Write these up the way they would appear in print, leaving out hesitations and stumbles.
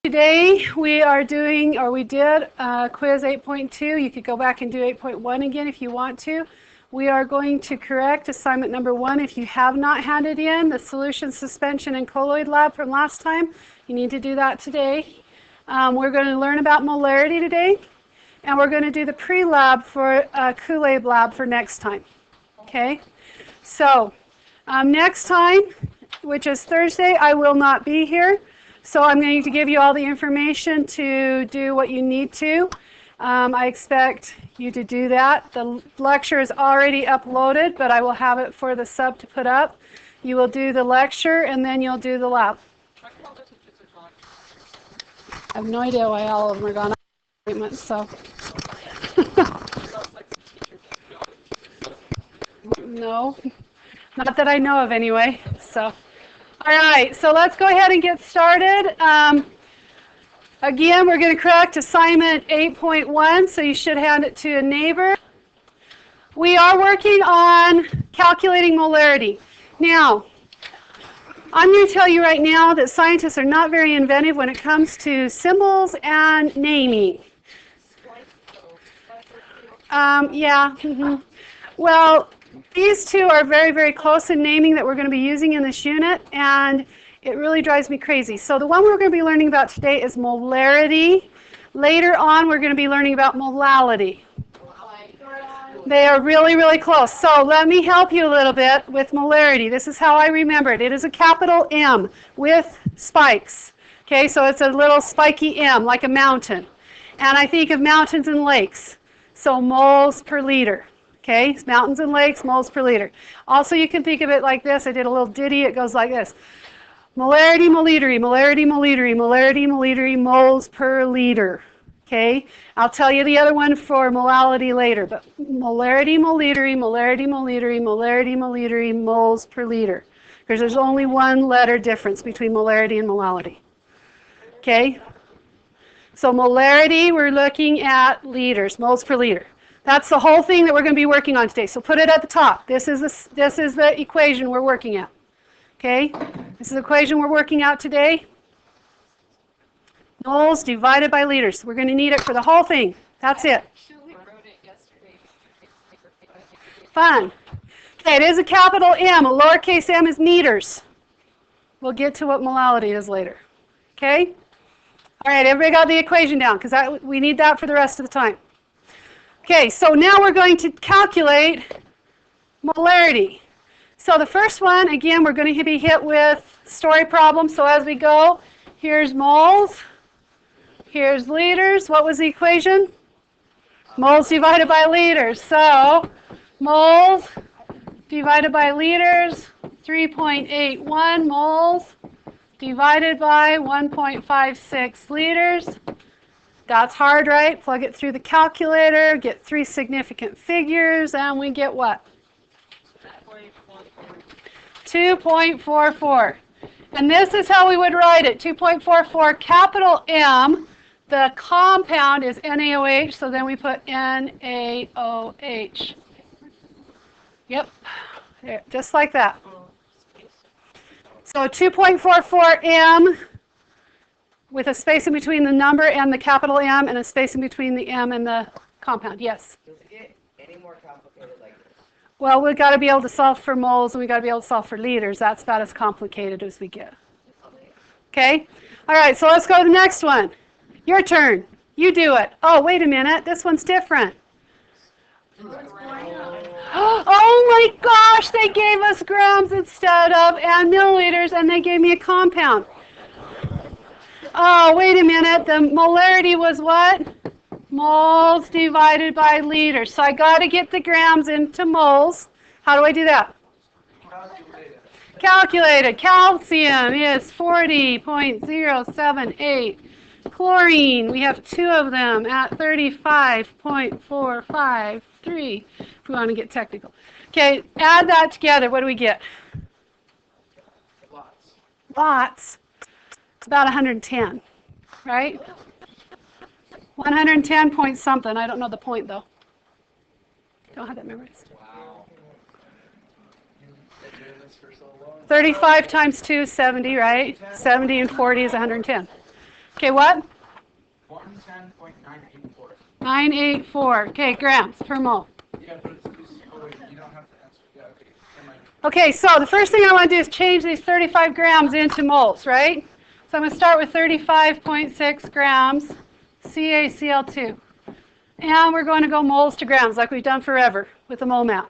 Today we are doing, or we did, quiz 8.2. You could go back and do 8.1 again if you want to. We are going to correct assignment number 1. If you have not handed in the solution, suspension, and colloid lab from last time, you need to do that today. We're going to learn about molarity today, and we're going to do the pre-lab for Kool-Aid lab for next time. Okay? So, next time, which is Thursday, I will not be here. So I'm going to give you all the information to do what you need to. I expect you to do that. The lecture is already uploaded, but I will have it for the sub to put up. You will do the lecture, and then you'll do the lab. I have no idea why all of them are gone on appointments, so. No, not that I know of anyway, so. All right, so let's go ahead and get started. Again, we're going to correct assignment 8.1, so you should hand it to a neighbor. We are working on calculating molarity. Now, I'm going to tell you right now that scientists are not very inventive when it comes to symbols and naming. Well, these two are very, very close in naming that we're going to be using in this unit, and it really drives me crazy. So the one we're going to be learning about today is molarity. Later on, we're going to be learning about molality. They are really, really close. So let me help you a little bit with molarity. This is how I remember it. It is a capital M with spikes. Okay, so it's a little spiky M, like a mountain. And I think of mountains and lakes. So moles per liter. Okay, mountains and lakes, moles per liter. Also, you can think of it like this. I did a little ditty. It goes like this. Molarity, molitery, molarity, molitery, molarity, molitery, moles per liter. Okay, I'll tell you the other one for molality later, but molarity, molitery, molarity, molitery, molarity, molitery, moles per liter. Because there's only one letter difference between molarity and molality. Okay, so molarity, we're looking at liters, moles per liter. That's the whole thing that we're going to be working on today. So put it at the top. This is the equation we're working at. Okay? This is the equation we're working out today. Moles divided by liters. We're going to need it for the whole thing. That's it. Fun. Okay, it is a capital M. A lowercase m is meters. We'll get to what molality is later. Okay? All right, everybody got the equation down because we need that for the rest of the time. Okay, so now we're going to calculate molarity. So the first one, again, we're going to be hit with story problems. So as we go, here's moles, here's liters. What was the equation? Moles divided by liters. So moles divided by liters, 3.81 moles divided by 1.56 liters. That's hard, right? Plug it through the calculator, get 3 significant figures, and we get what? 2.44. And this is how we would write it. 2.44, capital M. The compound is NaOH, so then we put NaOH. Yep, there, just like that. So 2.44 M. With a space in between the number and the capital M and a space in between the M and the compound. Yes? Does it get any more complicated like this? Well, we've got to be able to solve for moles and we've got to be able to solve for liters. That's about as complicated as we get. Okay? All right, so let's go to the next one. Your turn. You do it. Oh, wait a minute. This one's different. Oh my gosh, they gave us grams instead of and milliliters, and they gave me a compound. Oh, wait a minute. The molarity was what? Moles divided by liters. So I got to get the grams into moles. How do I do that? Calculated. Calcium is 40.078. Chlorine, we have 2 of them at 35.453, if we want to get technical. Okay, add that together. What do we get? Lots. It's about 110, right? 110 point something. I don't know the point, though. Don't have that memorized. Wow. 35 times 2 is 70, right? 70 and 40 is 110. Okay, what? 110.984. 984. Okay, grams per mole. Yeah, but it's, oh wait, you don't have to answer. Yeah, okay. Never mind. Okay, so the first thing I want to do is change these 35 grams into moles, right? So I'm going to start with 35.6 grams CaCl2. And we're going to go moles to grams like we've done forever with the mole map.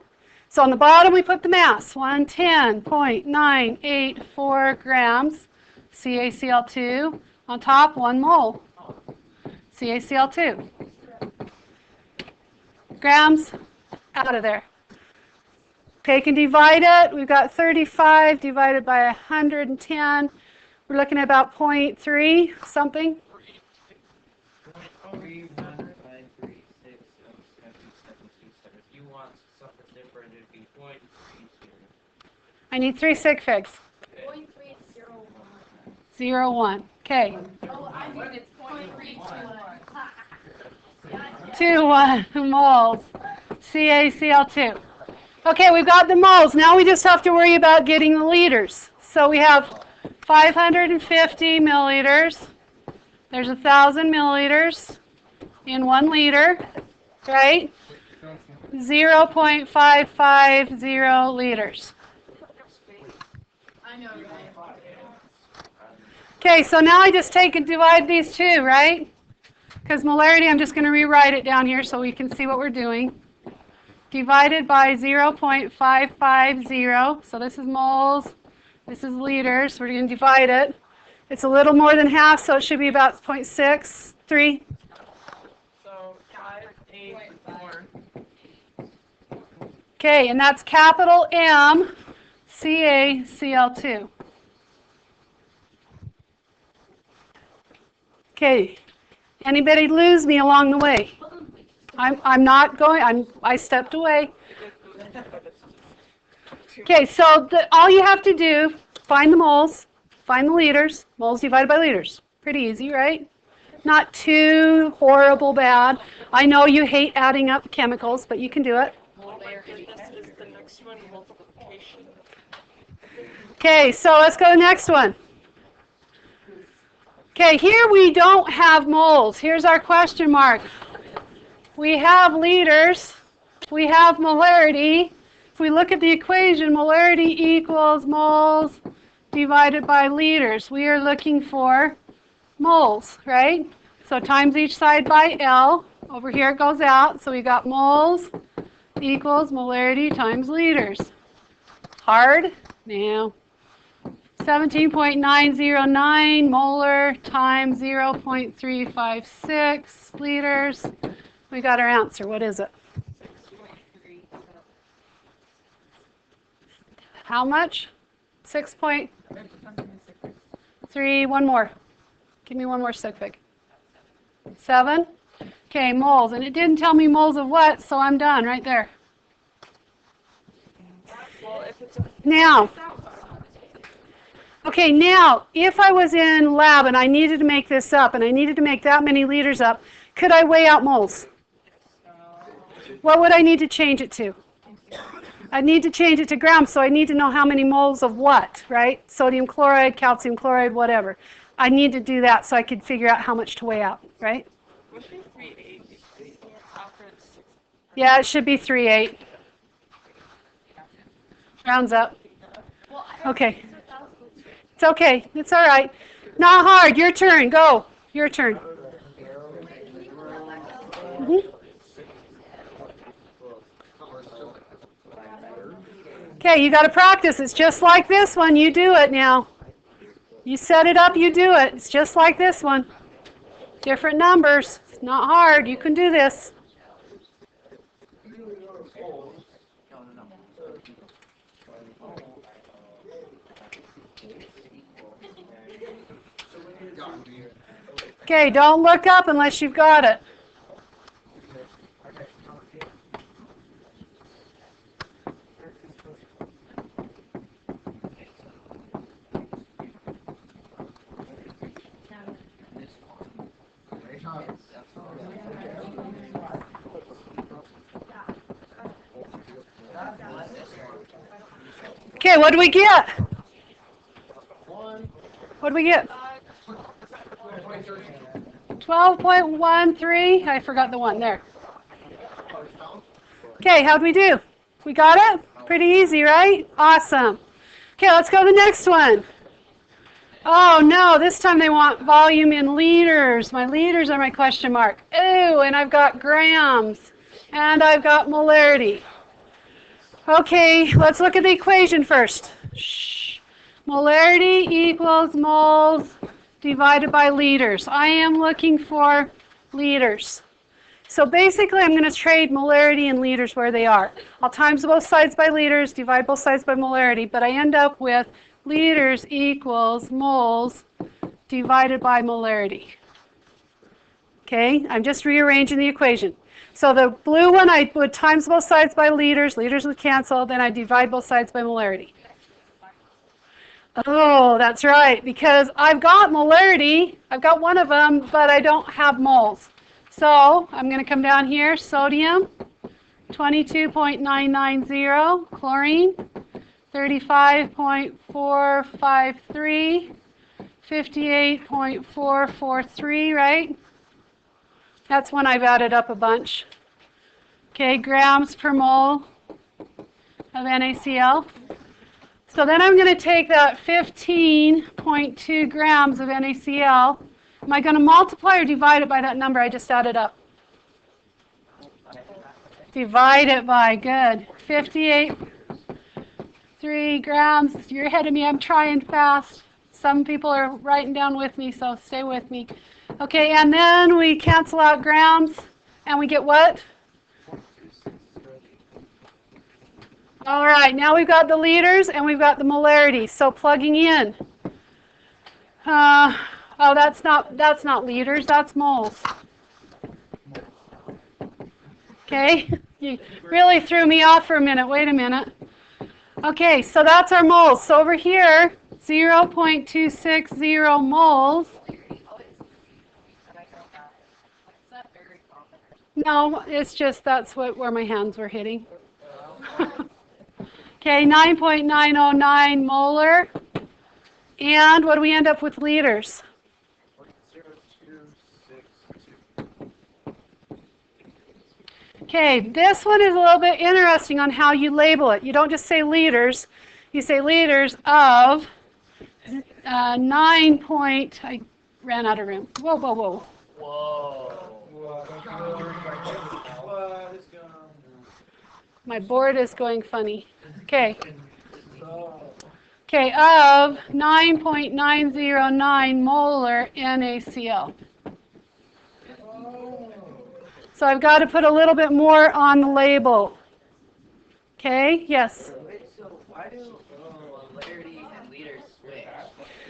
So on the bottom we put the mass, 110.984 grams CaCl2. On top, 1 mole CaCl2. Grams out of there. Take and divide it. We've got 35 divided by 110. We're looking at about 0.3 something. 315360777. If you want something different, it'd be 0.32. I need 3 sig figs. 0.301. Okay. Oh, I think it's 0.321. 21 moles CaCl2. Okay, we've got the moles. Now we just have to worry about getting the liters. So we have 550 milliliters. There's 1,000 milliliters in 1 liter, right? 0.550 liters. I know, right? Okay, so now I just take and divide these two, right? Because molarity, I'm just going to rewrite it down here so we can see what we're doing. Divided by 0.550. So this is moles. This is liters. We're going to divide it. It's a little more than half, so it should be about 0.63. So 584. Okay, and that's capital M CaCl2. Okay, anybody lose me along the way? I'm not going, I stepped away. Okay, so all you have to do, find the moles, find the liters, moles divided by liters. Pretty easy, right? Not too horrible bad. I know you hate adding up chemicals, but you can do it. Molarity, this is the next one, multiplication. Okay, so let's go to the next one. Okay, here we don't have moles. Here's our question mark. We have liters. We have molarity. If we look at the equation, molarity equals moles divided by liters. We are looking for moles, right? So times each side by L. Over here it goes out. So we got moles equals molarity times liters. Hard? No. 17.909 molar times 0.356 liters. We got our answer. What is it? How much? 6.3. One more. Give me one more sig fig. 7. Okay, moles. And it didn't tell me moles of what, so I'm done right there. Well, if it's Now, okay, now, if I was in lab and I needed to make this up and I needed to make that many liters up, could I weigh out moles? What would I need to change it to? I need to change it to grams, so I need to know how many moles of what, right? Sodium chloride, calcium chloride, whatever. I need to do that so I could figure out how much to weigh out, right? would be 380 after it's 6. Yeah, it should be 3.8. Rounds up. Okay. It's okay. It's all right. Not hard. Your turn. Go. Your turn. Okay, you got to practice. It's just like this one. You do it now. You set it up, you do it. It's just like this one. Different numbers. It's not hard. You can do this. Okay, don't look up unless you've got it. Okay, what do we get? What do we get? 12.13. I forgot the one there. Okay, how'd we do? We got it? Pretty easy, right? Awesome. Okay, let's go to the next one. Oh no, this time they want volume in liters. My liters are my question mark. Ooh, and I've got grams. And I've got molarity. Okay, let's look at the equation first. Shh. Molarity equals moles divided by liters. I am looking for liters. So basically, I'm going to trade molarity and liters where they are. I'll times both sides by liters, divide both sides by molarity, but I end up with liters equals moles divided by molarity. Okay, I'm just rearranging the equation. So the blue one, I would times both sides by liters. Liters would cancel. Then I divide both sides by molarity. Oh, that's right, because I've got molarity. I've got one of them, but I don't have moles. So I'm going to come down here. Sodium, 22.990. Chlorine, 35.453. 58.443, right? That's when I've added up a bunch. Okay, grams per mole of NaCl. So then I'm going to take that 15.2 grams of NaCl. Am I going to multiply or divide it by that number I just added up? Divide it by, good. 58.3 grams. You're ahead of me. I'm trying fast. Some people are writing down with me, so stay with me. Okay, and then we cancel out grams, and we get what? All right, now we've got the liters, and we've got the molarity. So plugging in. Oh, that's not liters, that's moles. Okay, you really threw me off for a minute. Wait a minute. Okay, so that's our moles. So over here, 0.260 moles. No, it's just that's where my hands were hitting. Okay, 9.909 molar. And what do we end up with liters? 0.0262. Okay, this one is a little bit interesting on how you label it. You don't just say liters. You say liters of 9 point... I ran out of room. Whoa, whoa, whoa. What is going on? My board is going funny. Okay. Okay, of 9.909 molar NaCl. So I've got to put a little bit more on the label. Okay, yes? So why do molarity and liters switch?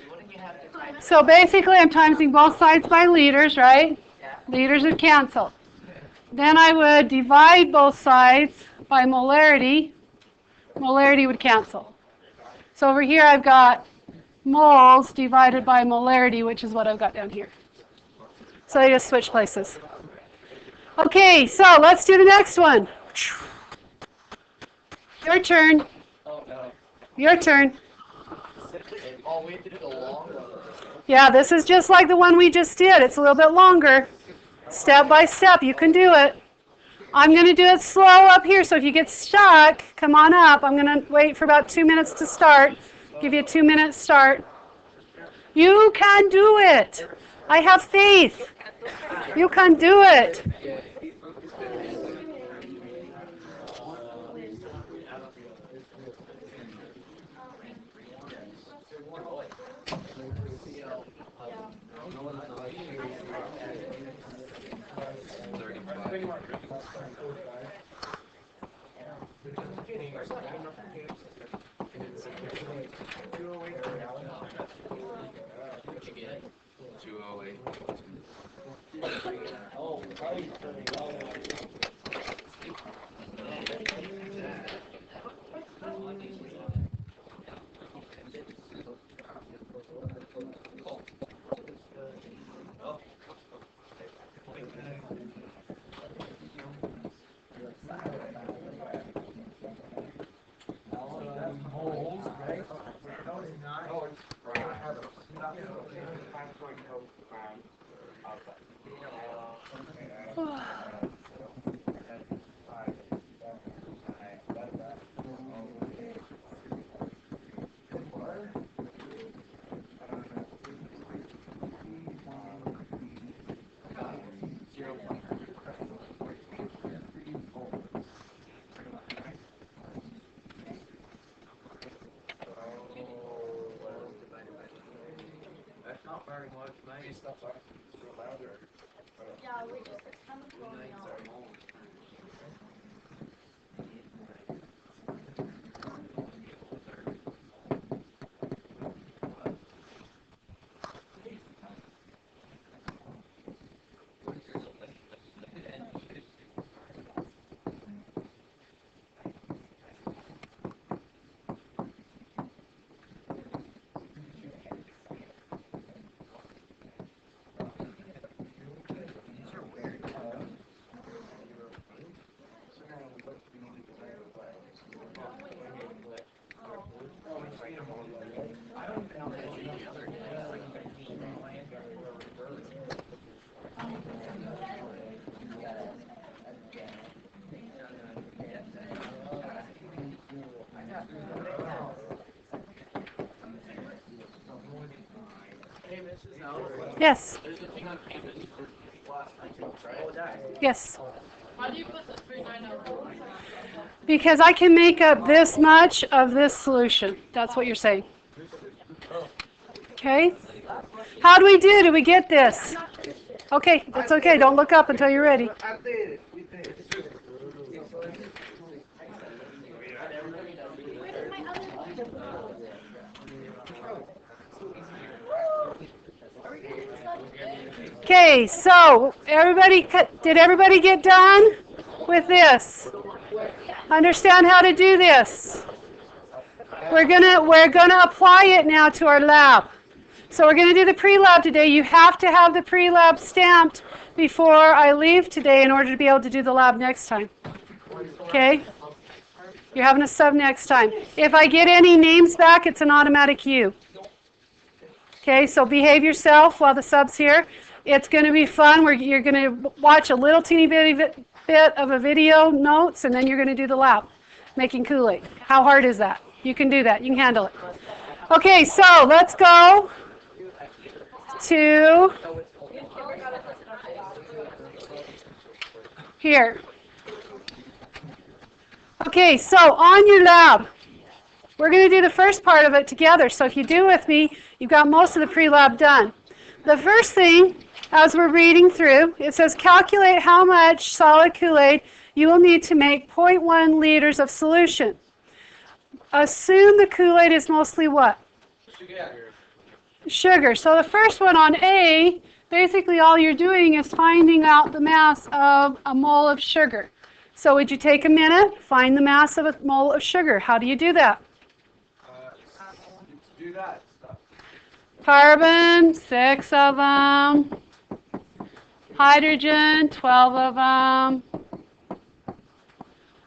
Wouldn't you have to type? So basically I'm timesing both sides by liters, right? Yeah. Liters would cancel. Then I would divide both sides by molarity. Molarity would cancel. So over here I've got moles divided by molarity, which is what I've got down here. So I just switch places. Okay, so let's do the next one. Your turn. Oh no. Your turn. Oh, we have to do the long one. Yeah, this is just like the one we just did. It's a little bit longer. Step by step, you can do it. I'm going to do it slow up here, so if you get stuck, come on up. I'm going to wait for about 2 minutes to start. Give you a 2-minute start. You can do it. I have faith. You can do it. Moles, right? No, it's not. No, it's 5.05 grams. That's not very much, mate. Yeah, we just, it's kind of blowing out. Hey, Mrs. Ellis, Yes. there's a thing on campus for last night's notes, right? Yes. How do you put the 3901? Because I can make up this much of this solution. That's what you're saying. Okay? How do we do? Do we get this? Okay, that's okay. Don't look up until you're ready. I did. We did. Okay, so did everybody get done with this? Understand how to do this? We're gonna apply it now to our lab. So we're gonna do the pre-lab today. You have to have the pre-lab stamped before I leave today in order to be able to do the lab next time. Okay? You're having a sub next time. If I get any names back, it's an automatic U. Okay, so behave yourself while the sub's here. It's going to be fun. You're going to watch a little teeny bit of a video notes, and then you're going to do the lab, making Kool-Aid. How hard is that? You can do that. You can handle it. Okay, so let's go to here. Okay, so on your lab, we're going to do the first part of it together. So if you do with me, you've got most of the pre-lab done. The first thing, as we're reading through, it says calculate how much solid Kool-Aid you will need to make 0.1 liters of solution. Assume the Kool-Aid is mostly what? Sugar. So the first one on A, basically all you're doing is finding out the mass of a mole of sugar. So would you take a minute, find the mass of a mole of sugar? How do you do that? Do that. Carbon, 6 of them. Hydrogen, 12 of them.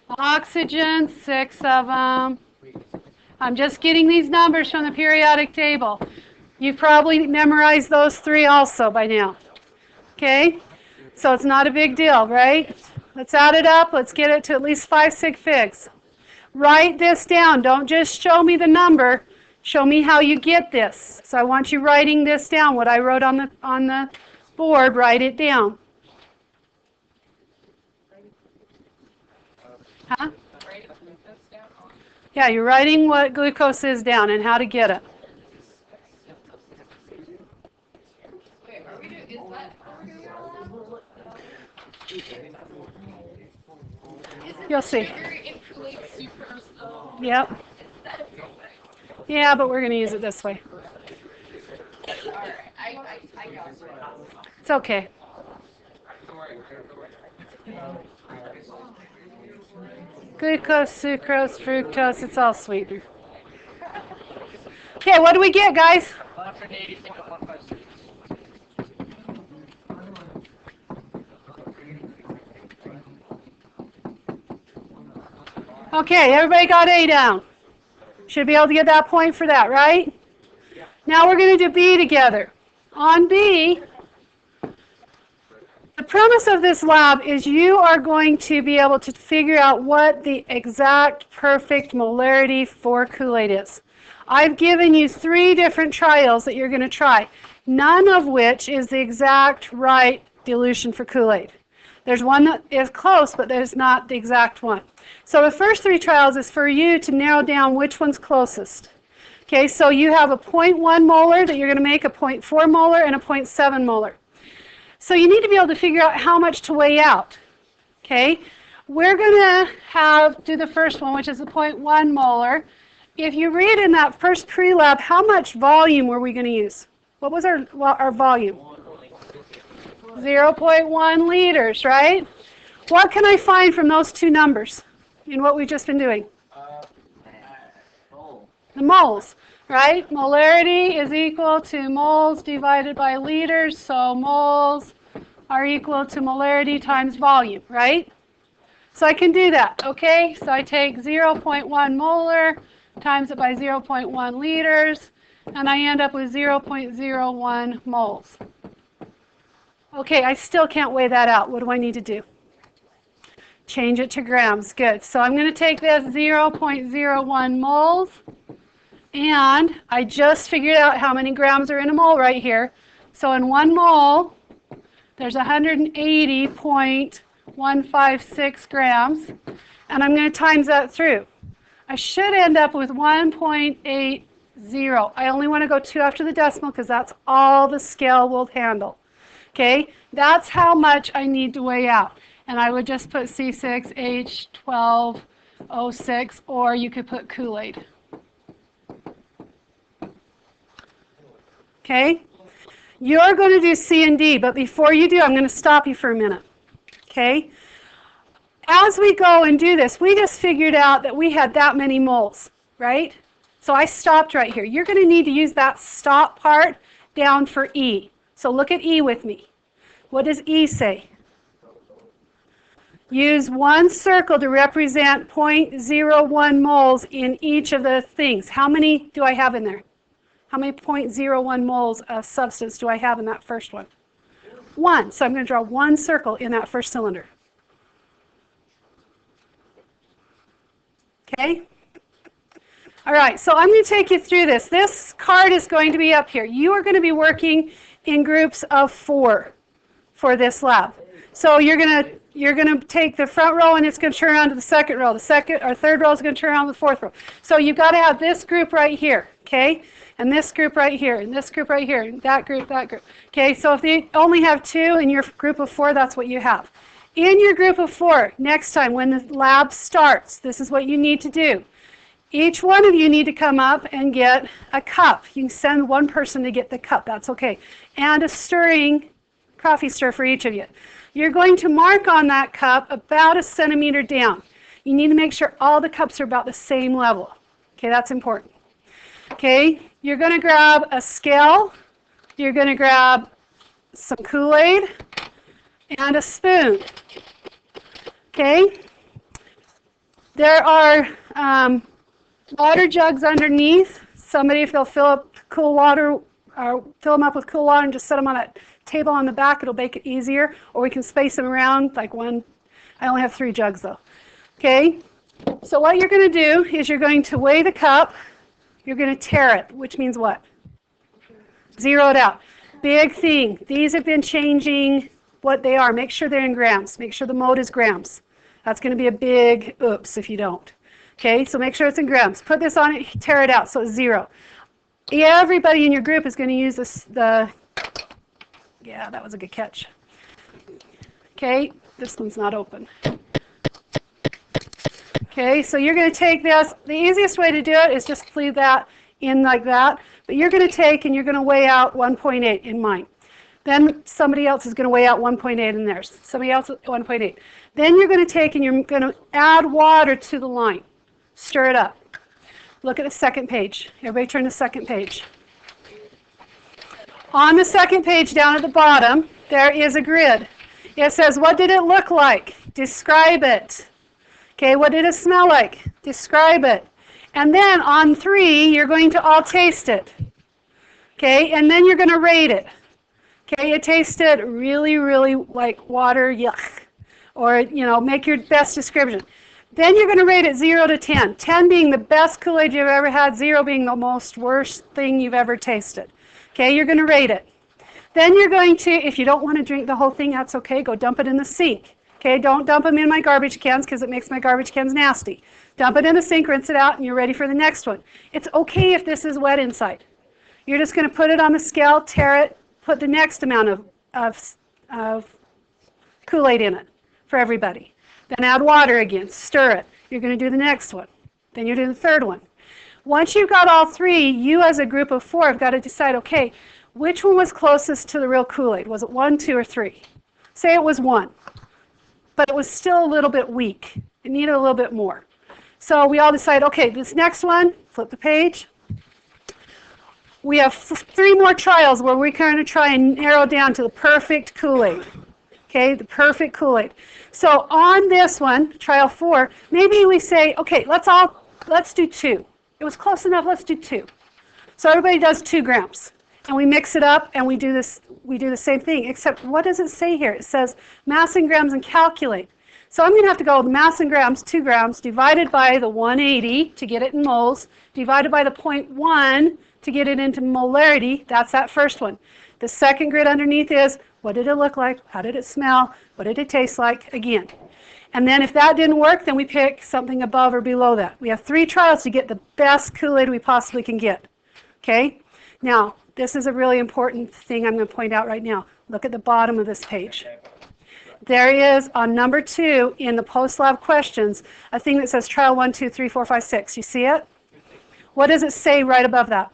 Oxygen, 6 of them. I'm just getting these numbers from the periodic table. You've probably memorized those 3 also by now. Okay? So it's not a big deal, right? Let's add it up. Let's get it to at least 5 sig figs. Write this down. Don't just show me the number. Show me how you get this. So I want you writing this down. What I wrote on the board, write it down. Huh? Yeah, you're writing what glucose is down and how to get it. Wait, are we doing, is that what we're doing all that? You'll see. Sugar includes sucrose though? Yep. Yeah, but we're going to use it this way. Alright, I got it. It's okay. Glucose, sucrose, fructose, it's all sweetener. Okay, what do we get, guys? Okay, everybody got A down. Should be able to get that point for that, right? Now we're going to do B together. On B, The premise of this lab is you are going to be able to figure out what the exact perfect molarity for Kool-Aid is. I've given you 3 different trials that you're going to try, none of which is the exact right dilution for Kool-Aid. There's one that is close, but there's not the exact one. So the first 3 trials is for you to narrow down which one's closest. Okay, so you have a 0.1 molar that you're going to make, a 0.4 molar, and a 0.7 molar. So you need to be able to figure out how much to weigh out. Okay, we're going to do the first one, which is a 0.1 molar. If you read in that first pre-lab, how much volume were we going to use? What was our volume? 0.1 liters, right? What can I find from those 2 numbers in what we've just been doing? The moles, right? Molarity is equal to moles divided by liters, so moles are equal to molarity times volume, right? So I can do that, okay? So I take 0.1 molar, times it by 0.1 liters, and I end up with 0.01 moles. Okay, I still can't weigh that out. What do I need to do? Change it to grams. Good. So I'm going to take this 0.01 moles, and I just figured out how many grams are in a mole right here. So in 1 mole, there's 180.156 grams, and I'm going to times that through. I should end up with 1.80. I only want to go 2 after the decimal because that's all the scale will handle. Okay, that's how much I need to weigh out. And I would just put C6H12O6, or you could put Kool-Aid. Okay, you're going to do C and D, but before you do, I'm going to stop you for a minute. Okay, as we go and do this, we just figured out that we had that many moles, right? So I stopped right here. You're going to need to use that stop part down for E. So look at E with me. What does E say? Use 1 circle to represent 0.01 moles in each of the things. How many do I have in there? How many 0.01 moles of substance do I have in that first one? 1. So I'm going to draw 1 circle in that first cylinder. Okay? All right, so I'm going to take you through this. This card is going to be up here. You are going to be working in groups of 4 for this lab. So you're going to take the front row and it's going to turn around to the second row. The second or third row is going to turn around to the fourth row. So you've got to have this group right here, okay? And this group right here, and this group right here, and that group, that group. Okay, so if you only have 2 in your group of 4, that's what you have. In your group of 4, next time when the lab starts, this is what you need to do. Each one of you need to come up and get a cup. You can send one person to get the cup, that's okay. And a coffee stir for each of you. You're going to mark on that cup about 1 centimeter down. You need to make sure all the cups are about the same level. Okay, that's important. Okay, you're going to grab a scale. You're going to grab some Kool-Aid and a spoon. Okay, there are water jugs underneath. Somebody, if they'll fill up cool water, or fill them up with cool water and just set them on a table on the back, it'll make it easier. Or we can space them around, like one. I only have 3 jugs though. Okay, so what you're going to do is you're going to weigh the cup. You're going to tare it, which means what? Zero it out. Big thing. These have been changing what they are. Make sure they're in grams. Make sure the mode is grams. That's going to be a big oops if you don't. Okay, so make sure it's in grams. Put this on it, tear it out, so it's 0. Everybody in your group is going to use yeah, that was a good catch. Okay, this one's not open. Okay, so you're going to take this. The easiest way to do it is just leave that in like that. But you're going to take and you're going to weigh out 1.8 in mine. Then somebody else is going to weigh out 1.8 in theirs. Somebody else 1.8. Then you're going to take and you're going to add water to the line. Stir it up. Look at the second page. Everybody turn to the second page. On the second page down at the bottom, there is a grid. It says, what did it look like? Describe it. Okay, what did it smell like? Describe it. And then on 3, you're going to all taste it. Okay, and then you're going to rate it. Okay, it tasted really, really like water, yuck. Or, make your best description. Then you're going to rate it 0 to 10. 10 being the best Kool-Aid you've ever had, 0 being the most worst thing you've ever tasted. Okay, you're going to rate it. Then you're going to, if you don't want to drink the whole thing, that's okay, go dump it in the sink. Okay, don't dump them in my garbage cans because it makes my garbage cans nasty. Dump it in the sink, rinse it out, and you're ready for the next one. It's okay if this is wet inside. You're just going to put it on the scale, tear it, put the next amount of Kool-Aid in it for everybody. Then add water again, stir it. You're going to do the next one. Then you do the third one. Once you've got all three, you as a group of 4 have got to decide, okay, which one was closest to the real Kool-Aid? Was it 1, 2, or 3? Say it was 1, but it was still a little bit weak. It needed a little bit more. So we all decide, okay, this next one, flip the page. We have 3 more trials where we're going to try and narrow down to the perfect Kool-Aid. Okay, the perfect Kool-Aid. So on this one, trial 4, maybe we say, okay, let's do 2. It was close enough, let's do 2. So everybody does 2 grams. And we mix it up and we do the same thing, except what does it say here? It says mass in grams and calculate. So I'm going to have to go the mass in grams, 2 grams, divided by the 180 to get it in moles, divided by the 0.1 to get it into molarity. That's that first one. The second grid underneath is what did it look like? How did it smell? What did it taste like? Again. And then if that didn't work, then we pick something above or below that. We have 3 trials to get the best Kool-Aid we possibly can get. Okay? Now, this is a really important thing I'm going to point out right now. Look at the bottom of this page. There is on number 2 in the post-lab questions a thing that says trial 1, 2, 3, 4, 5, 6. You see it? What does it say right above that?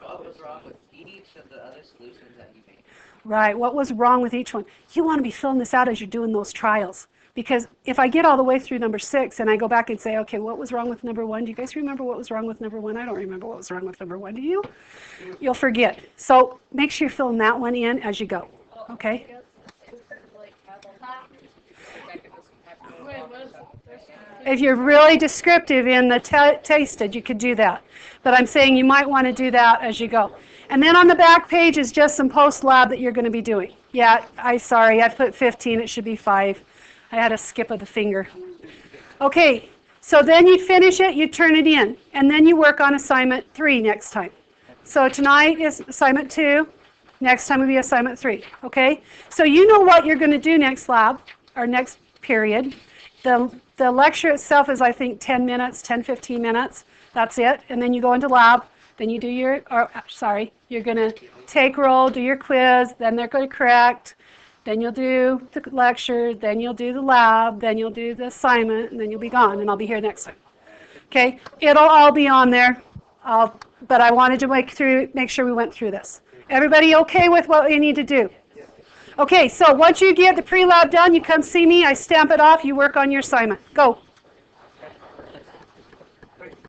What was wrong with each of the other solutions that you made? Right. What was wrong with each one? You want to be filling this out as you're doing those trials. Because if I get all the way through number 6 and I go back and say, okay, what was wrong with number 1? Do you guys remember what was wrong with number 1? I don't remember what was wrong with number 1. Do you? You'll forget. So make sure you're filling that one in as you go. Okay? If you're really descriptive in the tasted, you could do that. But I'm saying you might want to do that as you go. And then on the back page is just some post-lab that you're going to be doing. Yeah, sorry, I put 15. It should be 5. I had a skip of the finger. Okay, so then you finish it, you turn it in, and then you work on assignment 3 next time. So tonight is assignment 2. Next time will be assignment 3. Okay? So you know what you're going to do next lab, or next period. The lecture itself is, I think, 10 minutes, 10, 15 minutes. That's it. And then you go into lab. Then you do you're going to take roll, do your quiz. Then they're going to correct. Then you'll do the lecture. Then you'll do the lab. Then you'll do the assignment. And then you'll be gone. And I'll be here next time. Okay? It'll all be on there. But I wanted to make sure we went through this. Everybody okay with what we need to do? Okay, so once you get the pre-lab done, you come see me. I stamp it off. You work on your assignment. Go.